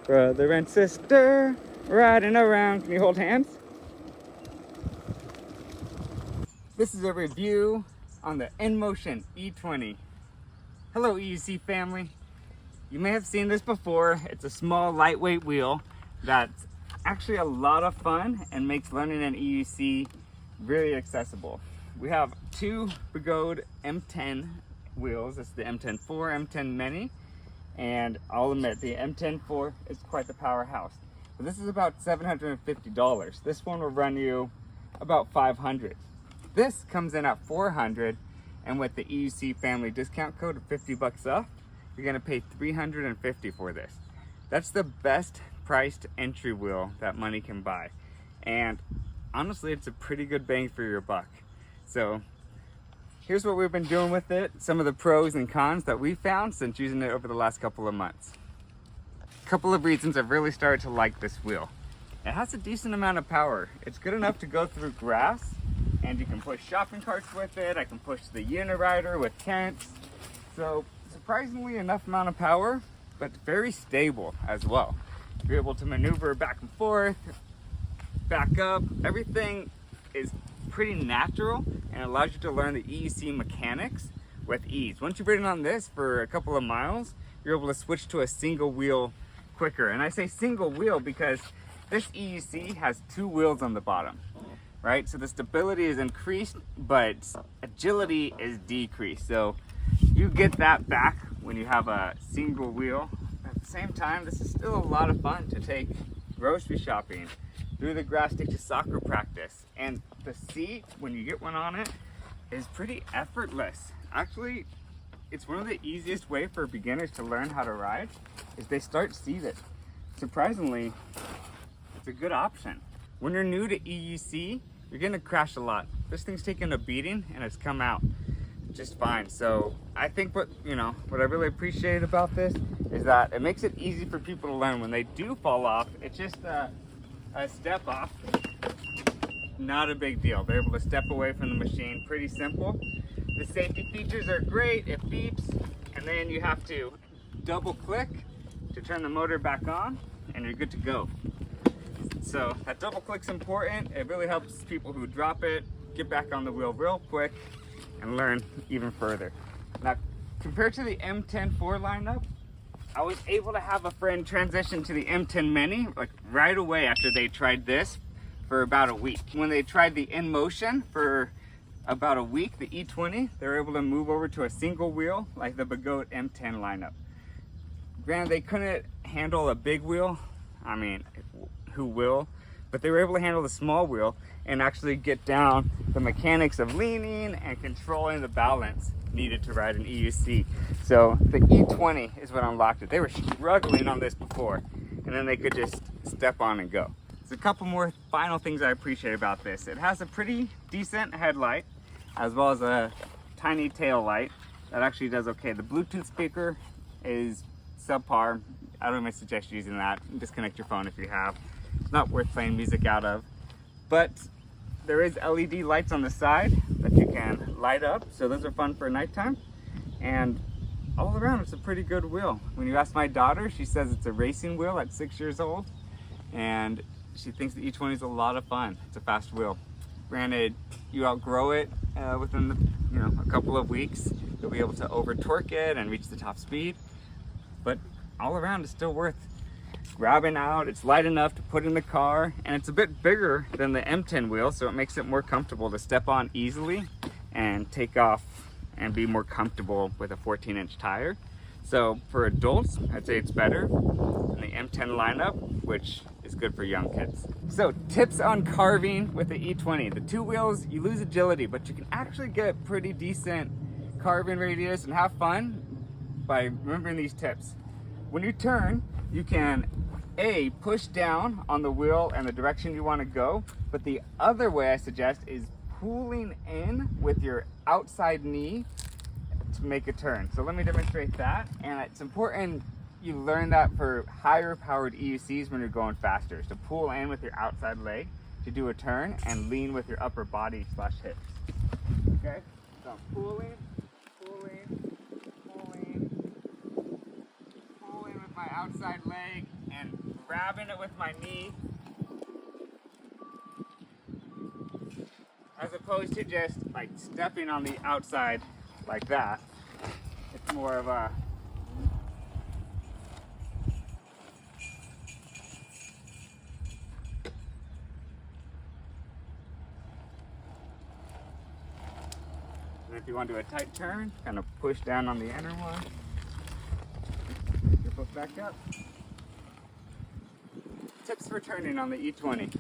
Brother and sister riding around. Can you hold hands? This is a review on the Inmotion E20. Hello EUC family. You may have seen this before. It's a small lightweight wheel that's actually a lot of fun and makes learning an EUC really accessible. We have two Begode M10 wheels. It's the M10-4, M10 Mini, and I'll admit the M10-4 is quite the powerhouse. But this is about $750. This one will run you about $500. This comes in at $400, and with the EUC family discount code of 50 bucks off, you're gonna pay $350 for this. That's the best priced entry wheel that money can buy. And honestly, it's a pretty good bang for your buck. So here's what we've been doing with it, some of the pros and cons that we found since using it over the last couple of months. A couple of reasons I've really started to like this wheel. It has a decent amount of power. It's good enough to go through grass, and you can push shopping carts with it. I can push the Unirider with tents. So surprisingly enough amount of power, but very stable as well. You're able to maneuver back and forth, back up. Everything is pretty natural and allows you to learn the EUC mechanics with ease. Once you've ridden on this for a couple of miles, you're able to switch to a single wheel quicker. And I say single wheel because this EUC has two wheels on the bottom, right? So the stability is increased, but agility is decreased. So you get that back when you have a single wheel. At the same time, this is still a lot of fun to take grocery shopping, through the grass, take to soccer practice. And the seat, when you get one on it, is pretty effortless. Actually, it's one of the easiest way for beginners to learn how to ride is they start seated. Surprisingly, it's a good option. When you're new to EUC, you're gonna crash a lot. This thing's taken a beating and it's come out just fine. So I think what I really appreciate about this is that it makes it easy for people to learn. When they do fall off, it's just a step off, not a big deal. They're able to step away from the machine, pretty simple. The safety features are great. It beeps, and then you have to double click to turn the motor back on, and you're good to go. So that double click's important. It really helps people who drop it get back on the wheel real quick and learn even further. Now, compared to the M10-4 lineup, I was able to have a friend transition to the M10 Mini like right away after they tried this for about a week. When they tried the Inmotion for about a week, the E20, they were able to move over to a single wheel like the Begode M10 lineup. Granted, they couldn't handle a big wheel. I mean, who will? But they were able to handle the small wheel and actually get down the mechanics of leaning and controlling the balance needed to ride an EUC. So the E20 is what unlocked it. They were struggling on this before, and then they could just step on and go. There's a couple more final things I appreciate about this. It has a pretty decent headlight, as well as a tiny tail light that actually does okay. The Bluetooth speaker is subpar. I don't even suggest using that. Disconnect your phone if you have. It's not worth playing music out of. But there is LED lights on the side that you can light up, so those are fun for nighttime. And all around, it's a pretty good wheel. When you ask my daughter, she says it's a racing wheel at 6 years old, and she thinks the E20 is a lot of fun. It's a fast wheel. Granted, you outgrow it within a couple of weeks. You'll be able to over torque it and reach the top speed, but all around, it's still worth grabbing out. It's light enough to put in the car, and it's a bit bigger than the M10 wheel, so it makes it more comfortable to step on easily and take off and be more comfortable with a 14-inch tire. So for adults, I'd say it's better than the M10 lineup, which is good for young kids. So tips on carving with the E20. The two wheels, you lose agility, but you can actually get pretty decent carving radius and have fun by remembering these tips. When you turn, you can push down on the wheel and the direction you want to go, but the other way I suggest is pulling in with your outside knee to make a turn. So let me demonstrate that. And it's important you learn that for higher powered EUCs when you're going faster. So pull in with your outside leg to do a turn and lean with your upper body / hips. Okay, so I'm pulling with my outside leg and grabbing it with my knee, as opposed to just like stepping on the outside like that. It's more of a and if you want to do a tight turn, kind of push down on the inner one. Your foot back up. Tips for turning on the E20.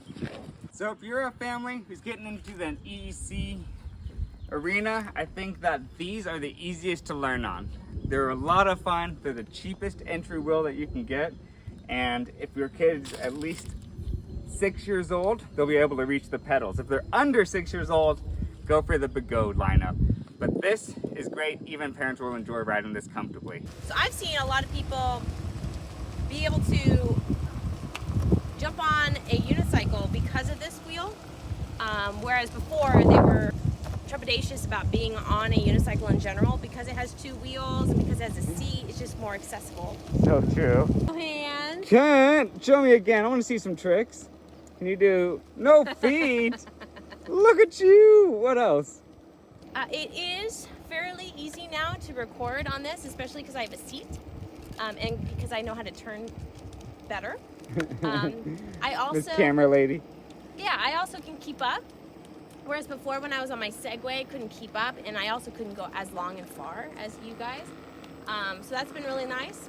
So if you're a family who's getting into the EEC arena, I think that these are the easiest to learn on. They're a lot of fun. They're the cheapest entry wheel that you can get. And if your kid's at least 6 years old, they'll be able to reach the pedals. If they're under 6 years old, go for the Begode lineup. But this is great. Even parents will enjoy riding this comfortably. So I've seen a lot of people be able to jump on a unicycle because of this wheel, whereas before they were trepidatious about being on a unicycle in general because it has two wheels and because it has a seat. It's just more accessible. So true. No hand. Kent, show me again. I want to see some tricks. Can you do no feet? Look at you. What else? It is fairly easy now to record on this, especially because I have a seat and because I know how to turn better. I also, This camera lady. yeah, I also can keep up. Whereas before when I was on my Segway, I couldn't keep up, and I also couldn't go as long and far as you guys. So that's been really nice.